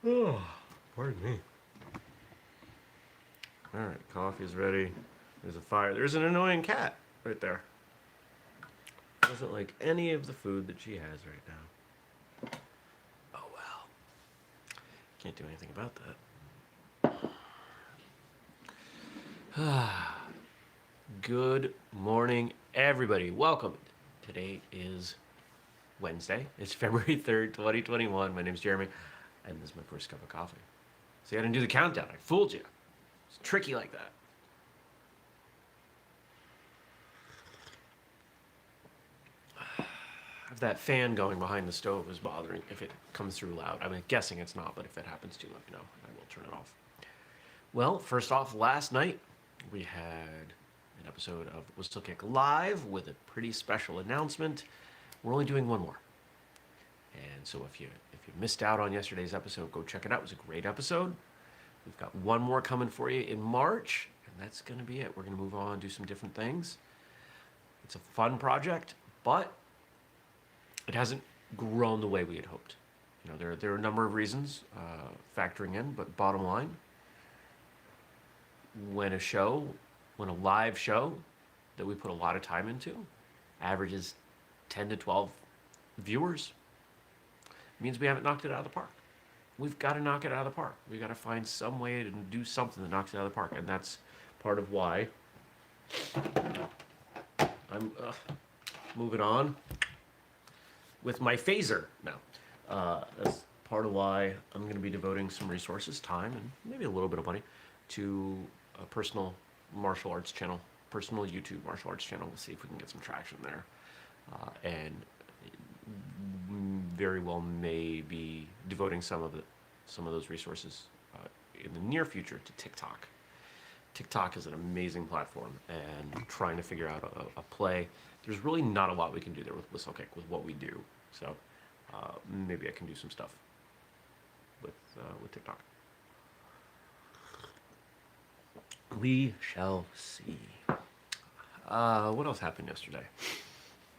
Oh, pardon me. All right, coffee's ready. There's a fire. There's an annoying cat right there. Doesn't like any of the food that she has right now. Oh well. Can't do anything about that. Good morning, everybody. Welcome. Today is Wednesday. It's February 3rd, 2021. My name's Jeremy, and this is my first cup of coffee. See, I didn't do the countdown. I fooled you. It's tricky like that. If that fan going behind the stove is bothering, if it comes through loud, I'm guessing it's not, but if it happens to, let me know. I will turn it off. Well, first off, last night we had an episode of Whistlekick Live with a pretty special announcement. We're only doing one more. And so if you missed out on yesterday's episode, go check it out. It was a great episode. We've got one more coming for you in March, and that's going to be it. We're going to move on, do some different things. It's a fun project, but it hasn't grown the way we had hoped. You know, there are a number of reasons factoring in, but bottom line, when a live show that we put a lot of time into averages 10 to 12 viewers, it means we haven't knocked it out of the park. We've got to knock it out of the park. We've got to find some way to do something that knocks it out of the park. And that's part of why I'm moving on with my phaser now. That's part of why I'm going to be devoting some resources, time, and maybe a little bit of money to a personal martial arts channel, personal YouTube martial arts channel. We'll see if we can get some traction there. And very well may be devoting some of those resources in the near future to TikTok. TikTok is an amazing platform, and trying to figure out a play. There's really not a lot we can do there with Whistlekick with what we do. So maybe I can do some stuff with TikTok. We shall see. What else happened yesterday?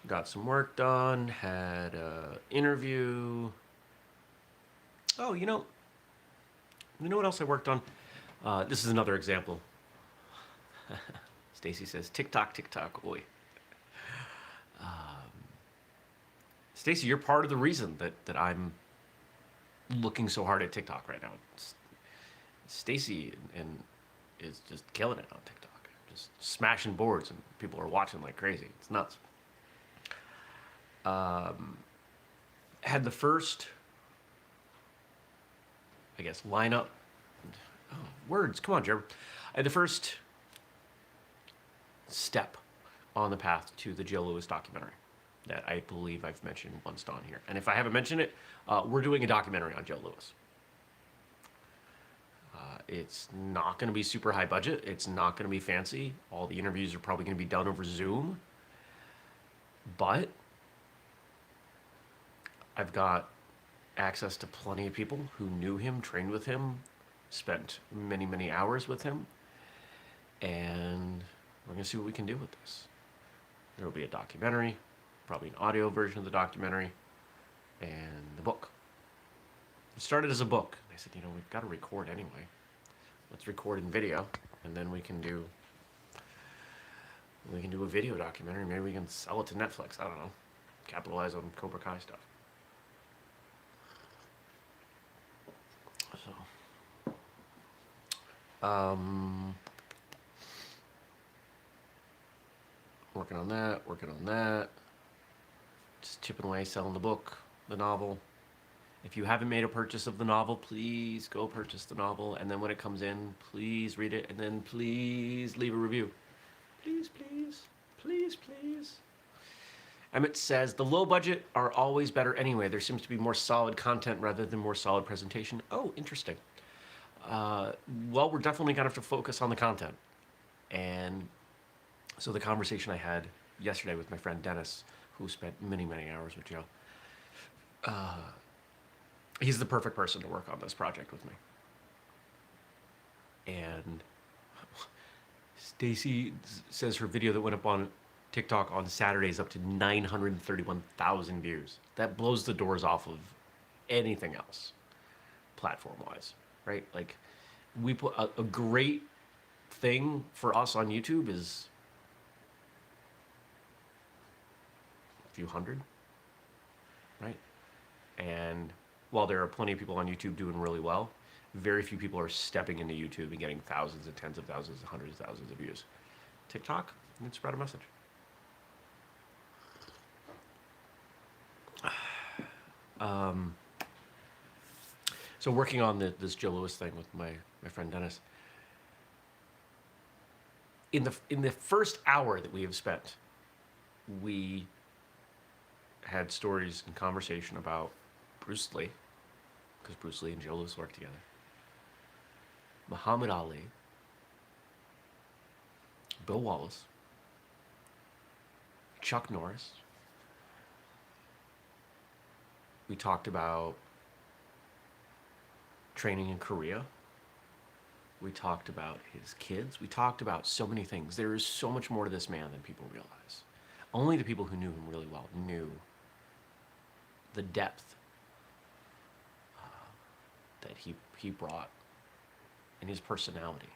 Got some work done, had an interview. Oh, you know what else I worked on? This is another example. Stacy says, "TikTok, TikTok, oi." Stacy, you're part of the reason that I'm looking so hard at TikTok right now. Stacy and is just killing it on TikTok, just smashing boards, and people are watching like crazy. It's nuts. Had the first, I guess, lineup. Oh, words, come on, Jeremy. I had the first step on the path to the Joe Louis documentary that I believe I've mentioned once on here. And if I haven't mentioned it, we're doing a documentary on Joe Louis. It's not going to be super high budget. It's not going to be fancy. All the interviews are probably going to be done over Zoom. But I've got access to plenty of people who knew him, trained with him, spent many, many hours with him. And we're going to see what we can do with this. There will be a documentary, probably an audio version of the documentary, and the book. It started as a book. I said, we've got to record anyway. Let's record in video, and then we can do a video documentary. Maybe we can sell it to Netflix. I don't know. Capitalize on Cobra Kai stuff. So, working on that. Just chipping away, selling the book, the novel. If you haven't made a purchase of the novel, please go purchase the novel. And then when it comes in, please read it. And then please leave a review. Please, please, please, please. Emmett says, the low budget are always better anyway. There seems to be more solid content rather than more solid presentation. Oh, interesting. Well, we're definitely going to have to focus on the content. And so the conversation I had yesterday with my friend Dennis, who spent many, many hours with Joe, he's the perfect person to work on this project with me. And Stacy says her video that went up on TikTok on Saturday is up to 931,000 views. That blows the doors off of anything else. platform-wise, right? Like, we put a great thing for us on YouTube is a few hundred, right? And while there are plenty of people on YouTube doing really well, very few people are stepping into YouTube and getting thousands and tens of thousands and hundreds of thousands of views. TikTok, you can spread a message. So working on this Joe Louis thing with my friend Dennis. In the first hour that we have spent, we had stories and conversation about Bruce Lee, because Bruce Lee and Joe Louis worked together. Muhammad Ali, Bill Wallace, Chuck Norris. We talked about training in Korea. We talked about his kids. We talked about so many things. There is so much more to this man than people realize. Only the people who knew him really well knew the depth that he brought and his personality.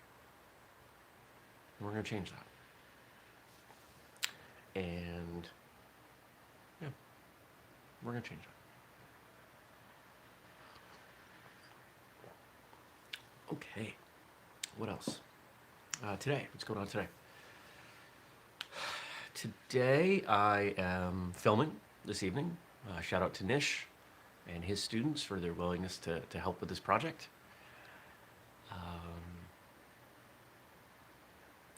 And we're going to change that. And yeah, we're going to change that. Okay, what else? Today, what's going on today? Today I am filming this evening. Shout out to Nish and his students for their willingness to help with this project.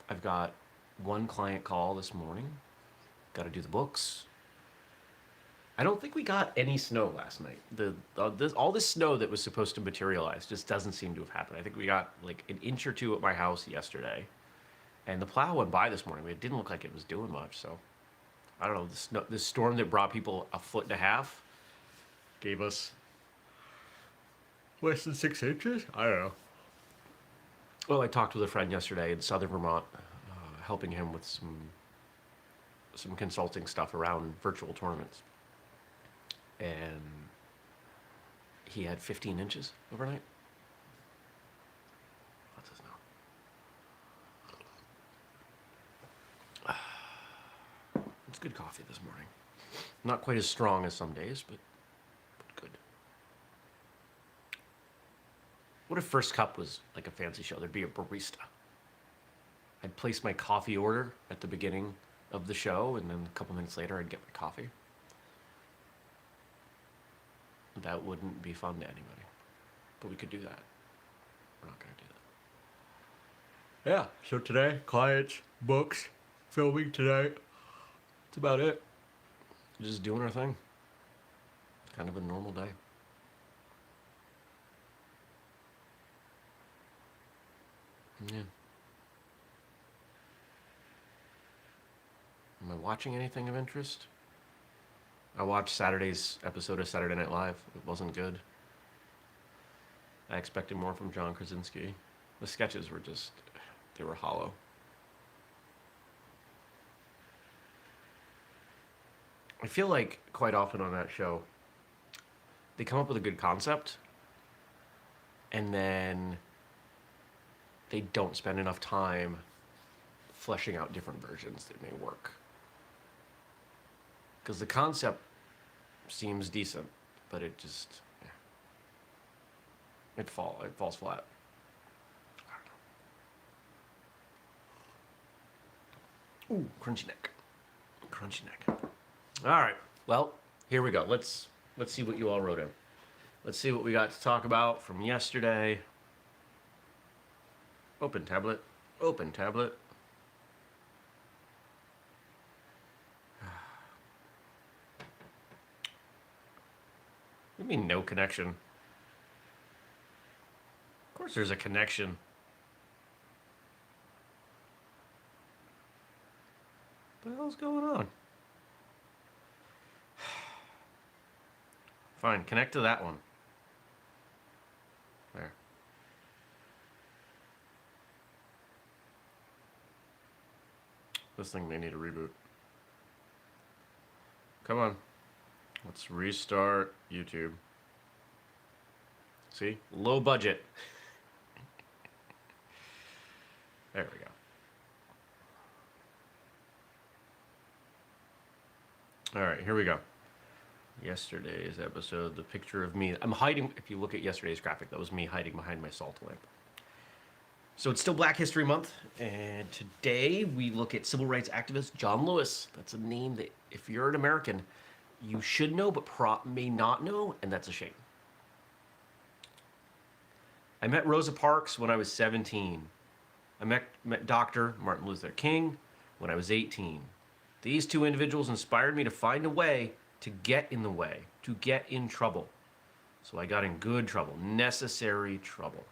I've got one client call this morning. Got to do the books. I don't think we got any snow last night. All this snow that was supposed to materialize just doesn't seem to have happened. I think we got like an inch or two at my house yesterday, and the plow went by this morning. It didn't look like it was doing much. So I don't know. This storm that brought people 1.5 feet gave us less than 6 inches. I don't know. Well, I talked with a friend yesterday in southern Vermont, helping him with some consulting stuff around virtual tournaments. And he had 15 inches overnight. What's this now? It's good coffee this morning. Not quite as strong as some days, but good. What if First Cup was like a fancy show? There'd be a barista. I'd place my coffee order at the beginning of the show, and then a couple minutes later I'd get my coffee. That wouldn't be fun to anybody. But we could do that. We're not going to do that. Yeah, so today, clients, books, filming today. That's about it. Just doing our thing. It's kind of a normal day. Yeah. Am I watching anything of interest? I watched Saturday's episode of Saturday Night Live. It wasn't good. I expected more from John Krasinski. The sketches were they were hollow. I feel like quite often on that show, they come up with a good concept, and then they don't spend enough time fleshing out different versions that may work. Because the concept seems decent, but it just, it falls flat. Ooh, crunchy neck. Crunchy neck. All right, well, here we go. Let's see what you all wrote in. Let's see what we got to talk about from yesterday. Open tablet. Open tablet. What do you mean no connection? Of course there's a connection. What the hell's going on? Fine, connect to that one. There. This thing may need a reboot. Come on. Let's restart YouTube. See? Low budget. There we go. All right, here we go. Yesterday's episode, the picture of me. I'm hiding. If you look at yesterday's graphic, that was me hiding behind my salt lamp. So it's still Black History Month, and today we look at civil rights activist John Lewis. That's a name that, if you're an American, you should know, but may not know, and that's a shame. I met Rosa Parks when I was 17. I met Dr. Martin Luther King when I was 18. These two individuals inspired me to find a way to get in the way, to get in trouble. So I got in good trouble, necessary trouble.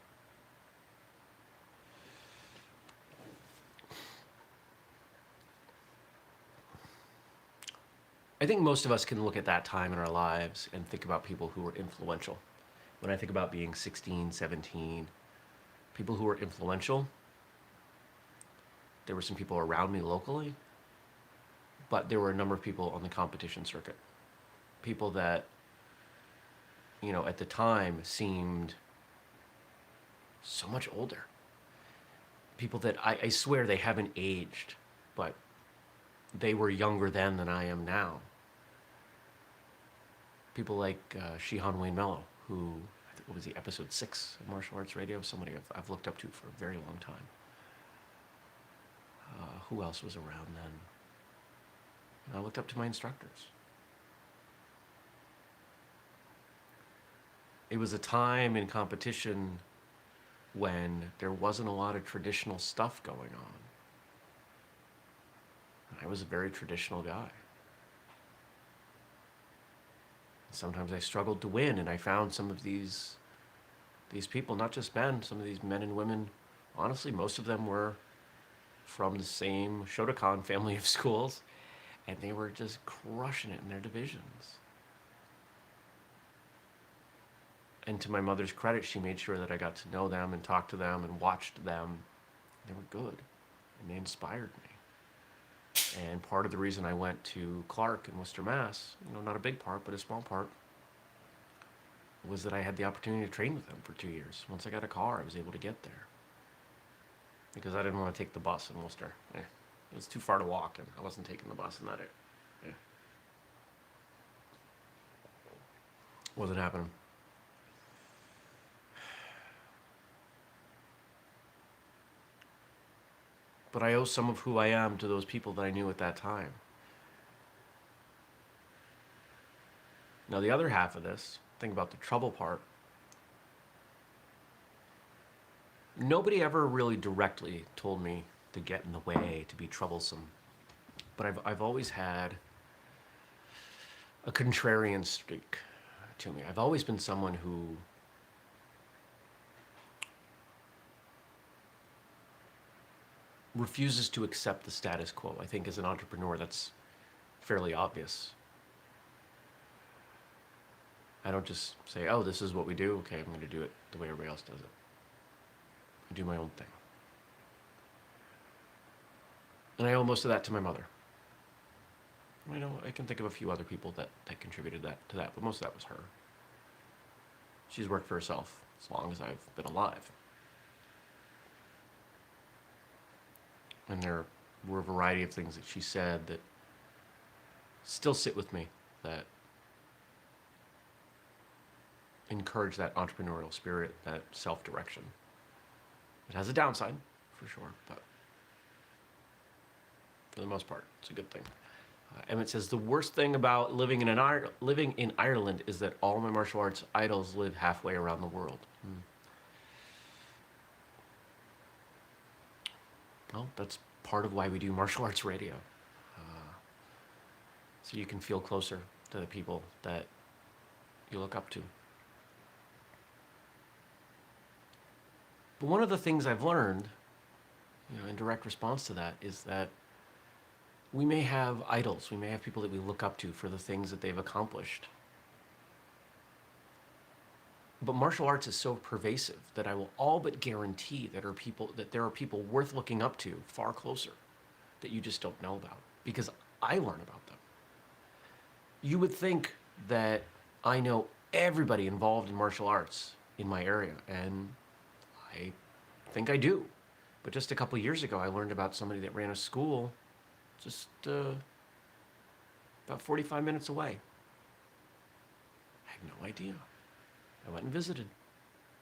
I think most of us can look at that time in our lives and think about people who were influential. When I think about being 16, 17, people who were influential, there were some people around me locally, but there were a number of people on the competition circuit. People that, at the time seemed so much older. People that I swear they haven't aged, but they were younger then than I am now. People like Shihan Wayne Mello, who, what was he, episode 6 of Martial Arts Radio? Somebody I've looked up to for a very long time. Who else was around then? I looked up to my instructors. It was a time in competition when there wasn't a lot of traditional stuff going on. I was a very traditional guy. Sometimes I struggled to win, and I found some of these people, not just men, some of these men and women, honestly, most of them were from the same Shotokan family of schools, and they were just crushing it in their divisions. And to my mother's credit, she made sure that I got to know them and talk to them and watched them. They were good, and they inspired me. And part of the reason I went to Clark in Worcester, Mass, not a big part, but a small part, was that I had the opportunity to train with them for 2 years. Once I got a car, I was able to get there. Because I didn't want to take the bus in Worcester. It was too far to walk, and I wasn't taking the bus in that area. Wasn't happening. But I owe some of who I am to those people that I knew at that time. Now, the other half of this, think about the trouble part. Nobody ever really directly told me to get in the way, to be troublesome. But I've always had a contrarian streak to me. I've always been someone who refuses to accept the status quo. I think as an entrepreneur, that's fairly obvious. I don't just say, oh, this is what we do. Okay, I'm going to do it the way everybody else does it. I do my own thing. And I owe most of that to my mother. I can think of a few other people that contributed to that, but most of that was her. She's worked for herself as long as I've been alive. And there were a variety of things that she said that still sit with me, that encourage that entrepreneurial spirit, that self-direction. It has a downside, for sure, but for the most part, it's a good thing. Emmett says, the worst thing about living in Ireland is that all my martial arts idols live halfway around the world. Well, that's part of why we do martial arts radio. So you can feel closer to the people that you look up to. But one of the things I've learned, in direct response to that, is that we may have idols, we may have people that we look up to for the things that they've accomplished. But martial arts is so pervasive that I will all but guarantee that there are people worth looking up to far closer that you just don't know about, because I learn about them. You would think that I know everybody involved in martial arts in my area, and I think I do. But just a couple years ago, I learned about somebody that ran a school just about 45 minutes away. I had no idea. I went and visited.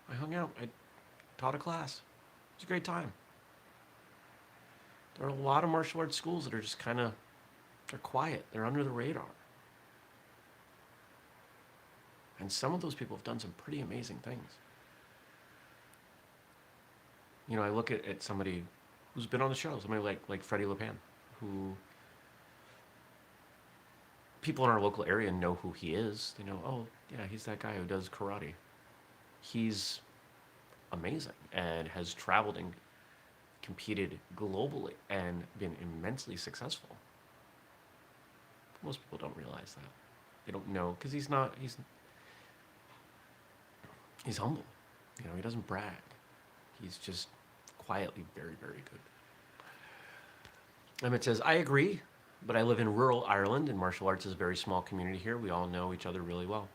I hung out. I taught a class. It was a great time. There are a lot of martial arts schools that are just kind of, they're quiet. They're under the radar. And some of those people have done some pretty amazing things. You know, I look at somebody who's been on the show, somebody like Freddie LePan, who people in our local area know who he is. They know, oh, yeah, he's that guy who does karate. He's amazing and has traveled and competed globally and been immensely successful. Most people don't realize that. They don't know because he's humble. You know, he doesn't brag. He's just quietly very, very good. Emmett says, I agree, but I live in rural Ireland and martial arts is a very small community here. We all know each other really well.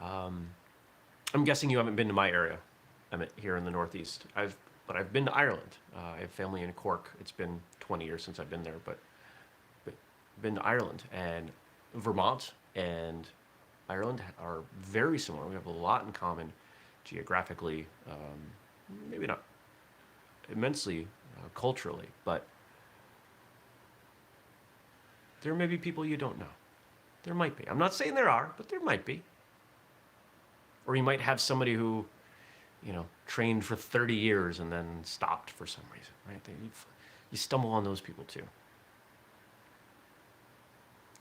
I'm guessing you haven't been to my area, Emmett, here in the Northeast. But I've been to Ireland. I have family in Cork. It's been 20 years since I've been there, but been to Ireland, and Vermont and Ireland are very similar. We have a lot in common geographically, maybe not immensely culturally, but there may be people you don't know. There might be. I'm not saying there are, but there might be. Or you might have somebody who, you know, trained for 30 years and then stopped for some reason, right? You stumble on those people too.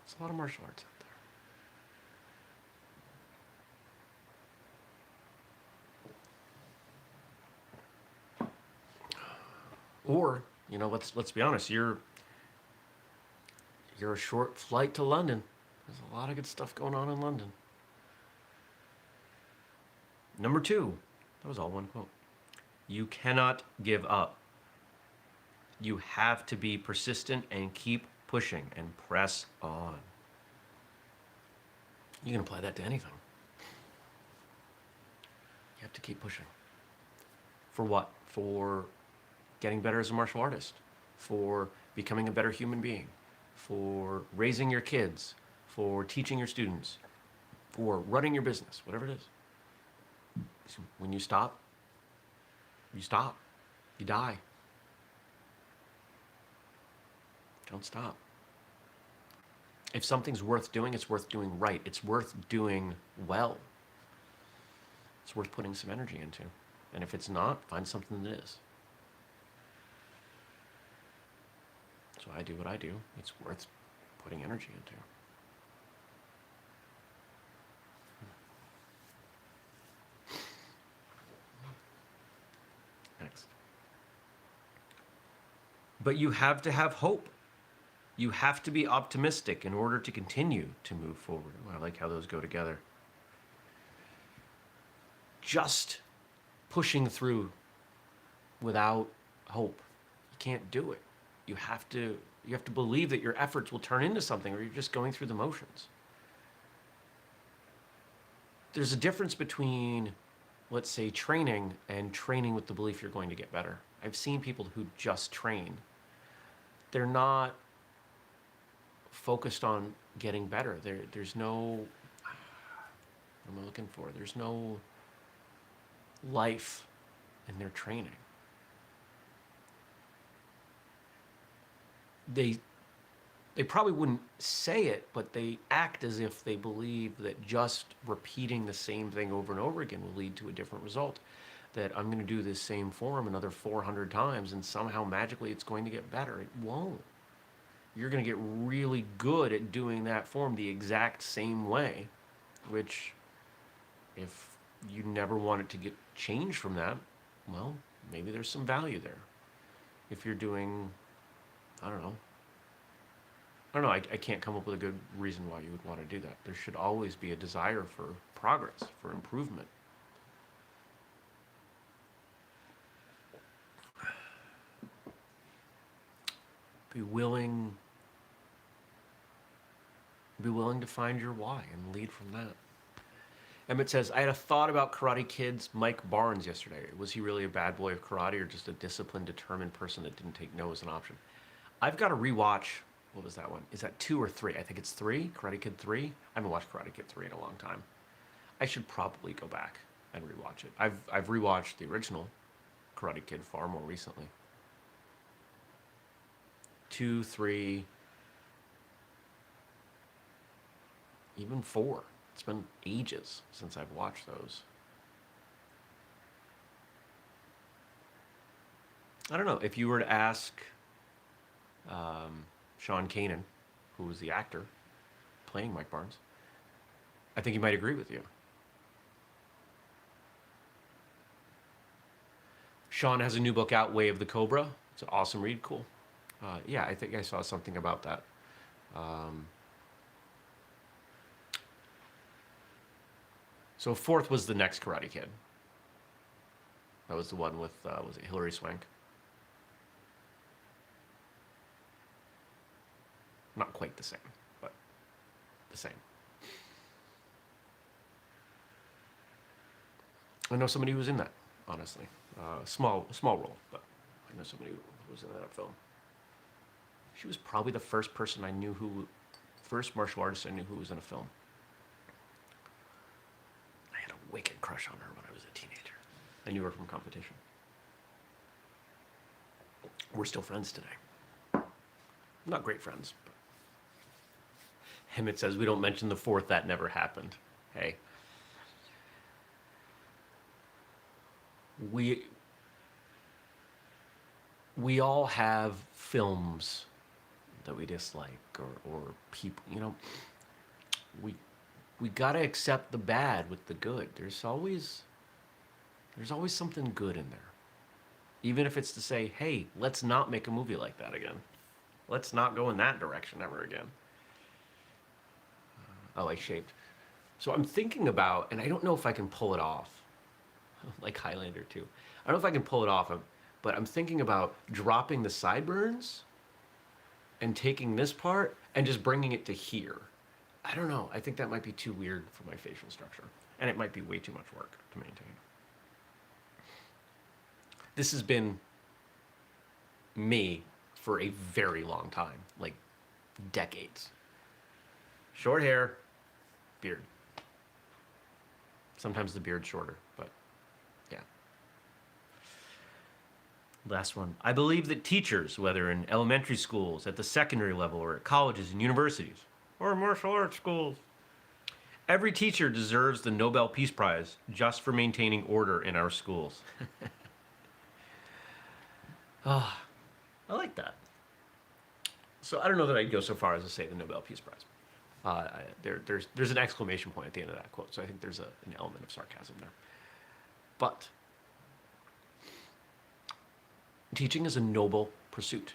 There's a lot of martial arts out there. Or, you know, let's be honest, you're a short flight to London. There's a lot of good stuff going on in London. Number 2, that was all one quote. You cannot give up. You have to be persistent and keep pushing and press on. You can apply that to anything. You have to keep pushing. For what? For getting better as a martial artist, for becoming a better human being, for raising your kids, for teaching your students, for running your business, whatever it is. When you stop, you die. Don't stop. If something's worth doing, it's worth doing right. It's worth doing well. It's worth putting some energy into. And if it's not, find something that is. So I do what I do. It's worth putting energy into. Next. But you have to have hope. You have to be optimistic in order to continue to move forward. I like how those go together. Just pushing through without hope, you can't do it. You have to believe that your efforts will turn into something, or you're just going through the motions. There's a difference between, let's say, training and training with the belief you're going to get better. I've seen people who just train. They're not focused on getting better. There's no, what am I looking for? There's no life in their training. They probably wouldn't say it, but they act as if they believe that just repeating the same thing over and over again will lead to a different result. That I'm going to do this same form another 400 times and somehow magically it's going to get better. It won't. You're going to get really good at doing that form the exact same way, which if you never want it to get changed from that, well, maybe there's some value there. If you're doing, I don't know, I can't come up with a good reason why you would want to do that. There should always be a desire for progress, for improvement. Be willing to find your why and lead from that. Emmett says, I had a thought about Karate Kid's Mike Barnes yesterday. Was he really a bad boy of karate or just a disciplined, determined person that didn't take no as an option? I've got to rewatch. What was that one? Is that 2 or 3? I think it's 3. Karate Kid 3. I haven't watched Karate Kid 3 in a long time. I should probably go back and rewatch it. I've rewatched the original Karate Kid far more recently. 2, 3, even 4. It's been ages since I've watched those. I don't know. If you were to ask Sean Kanan, who was the actor playing Mike Barnes, I think he might agree with you. Sean has a new book out, Way of the Cobra. It's an awesome read. Cool. Yeah, I think I saw something about that. So 4th was the next Karate Kid. That was the one with, was it Hilary Swank? Not quite the same, but the same. I know somebody who was in that, honestly. Small role, but I know somebody who was in that film. She was probably the first person I knew first martial artist I knew who was in a film. I had a wicked crush on her when I was a teenager. I knew her from competition. We're still friends today. Not great friends, but Emmett says, we don't mention the 4th, that never happened. Hey. We all have films that we dislike or people, we got to accept the bad with the good. There's always something good in there. Even if it's to say, hey, let's not make a movie like that again. Let's not go in that direction ever again. I like Shaped. So I'm thinking about, and I don't know if I can pull it off, like Highlander too. I don't know if I can pull it off, but I'm thinking about dropping the sideburns and taking this part and just bringing it to here. I don't know. I think that might be too weird for my facial structure. And it might be way too much work to maintain. This has been me for a very long time, like decades. Short hair, beard. Sometimes the beard's shorter, but yeah. Last one. I believe that teachers, whether in elementary schools, at the secondary level, or at colleges and universities, or martial arts schools, every teacher deserves the Nobel Peace Prize just for maintaining order in our schools. Oh, I like that. So I don't know that I'd go so far as to say the Nobel Peace Prize. There's an exclamation point at the end of that quote, so I think there's an element of sarcasm there. But teaching is a noble pursuit.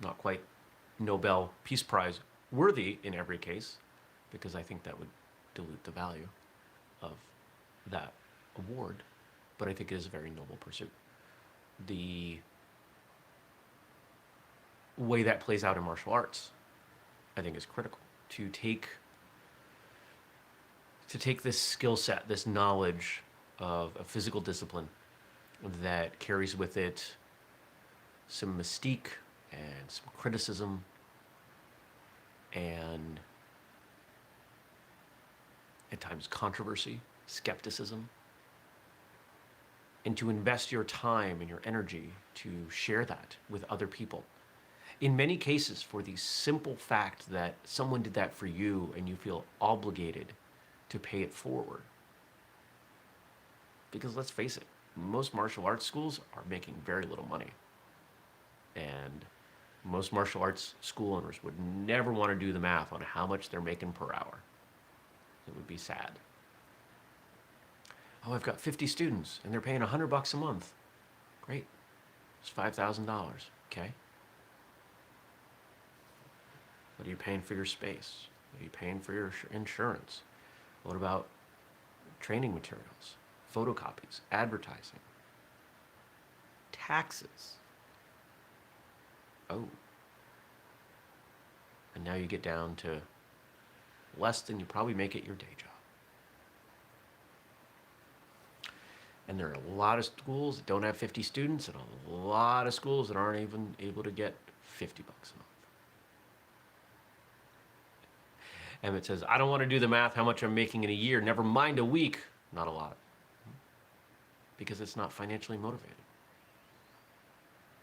Not quite Nobel Peace Prize worthy in every case, because I think that would dilute the value of that award, but I think it is a very noble pursuit. The way that plays out in martial arts, I think, is critical. To take this skill set, this knowledge of a physical discipline that carries with it some mystique and some criticism and at times controversy, skepticism, and to invest your time and your energy to share that with other people. In many cases, for the simple fact that someone did that for you and you feel obligated to pay it forward. Because let's face it, most martial arts schools are making very little money. And most martial arts school owners would never want to do the math on how much they're making per hour. It would be sad. Oh, I've got 50 students and they're paying $100 a month. Great. It's $5,000. Okay. What are you paying for your space? What are you paying for your insurance? What about training materials, photocopies, advertising, taxes? Oh. And now you get down to less than you probably make at your day job. And there are a lot of schools that don't have 50 students, and a lot of schools that aren't even able to get $50 a month. Emmett says, I don't want to do the math how much I'm making in a year, never mind a week. Not a lot. Because it's not financially motivated.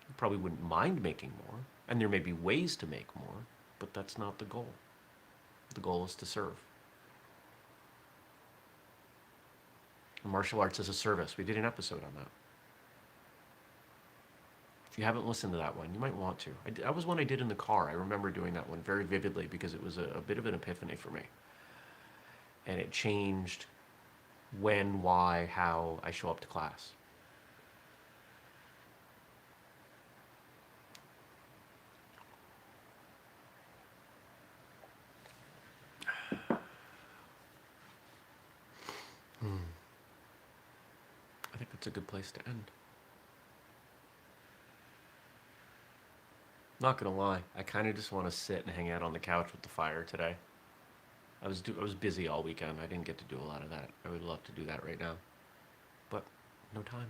You probably wouldn't mind making more, and there may be ways to make more, but that's not the goal. The goal is to serve. Martial arts as a service. We did an episode on that. If you haven't listened to that one, you might want to. That was one I did in the car. I remember doing that one very vividly because it was a bit of an epiphany for me. And it changed when, why, how I show up to class. I think that's a good place to end. Not gonna lie, I kind of just want to sit and hang out on the couch with the fire today. I was busy all weekend. I didn't get to do a lot of that. I would love to do that right now, but no time.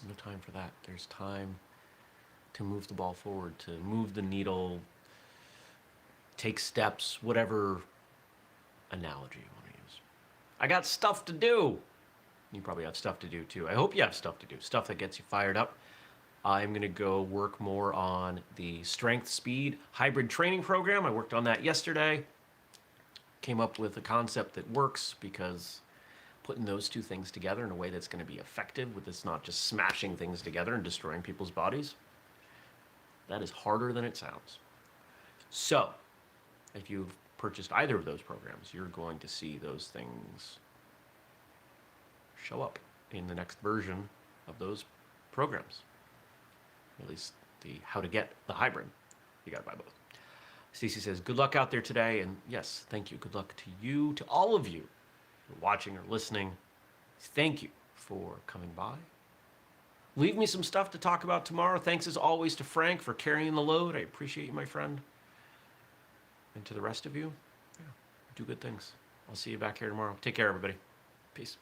No time for that. There's time to move the ball forward, to move the needle, take steps, whatever analogy you want to use. I got stuff to do. You probably have stuff to do too. I hope you have stuff to do, stuff that gets you fired up. I'm going to go work more on the strength speed hybrid training program. I worked on that yesterday. Came up with a concept that works because putting those two things together in a way that's going to be effective, with it's not just smashing things together and destroying people's bodies, that is harder than it sounds. So, if you've purchased either of those programs, you're going to see those things show up in the next version of those programs. At least the how to get the hybrid. You got to buy both. Stacey says, good luck out there today. And yes, thank you. Good luck to you, to all of you who are watching or listening. Thank you for coming by. Leave me some stuff to talk about tomorrow. Thanks as always to Frank for carrying the load. I appreciate you, my friend. And to the rest of you, do good things. I'll see you back here tomorrow. Take care, everybody. Peace.